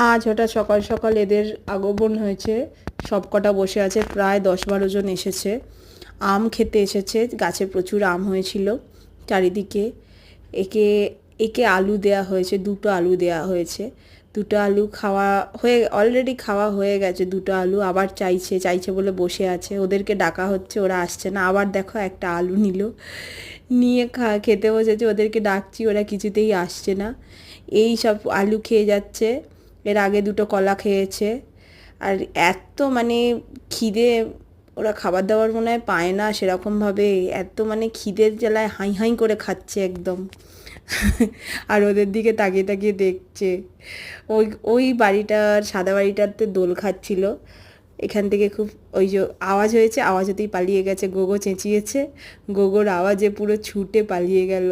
আজ হঠাৎ সকাল সকাল এদের আগমন হয়েছে। সবকটা বসে আছে, প্রায় 10-12 জন এসেছে। আম খেতে এসেছে, গাছে প্রচুর আম হয়েছিল চারিদিকে। একে একে আলু দেয়া হয়েছে, 2টো আলু দেয়া হয়েছে। 2টো আলু খাওয়া হয়ে অলরেডি খাওয়া হয়ে গেছে। 2টো আলু আবার চাইছে চাইছে বলে বসে আছে। ওদেরকে ডাকা হচ্ছে, ওরা আসছে না। আবার দেখো একটা আলু নিল, নিয়ে খেতে বসেছে। ওদেরকে ডাকছি, ওরা কিছুতেই আসছে না। এই সব আলু খেয়ে যাচ্ছে। এর আগে 2টো কলা খেয়েছে। আর এত মানে খিদে, ওরা খাবার দাবার মনে হয় পায় না সেরকমভাবে। এত মানে খিদের জ্বালায় হাই হাই করে খাচ্ছে একদম। আর ওদের দিকে তাকিয়ে তাকিয়ে দেখছে। ওই ওই বাড়িটার, সাদা বাড়িটাতে দোল খাচ্ছিল। এখান থেকে খুব ওই যে আওয়াজ হয়েছে, আওয়াজ হতেই পালিয়ে গেছে। গোগো চেঁচিয়েছে, গোগোর আওয়াজে পুরো ছুটে পালিয়ে গেল।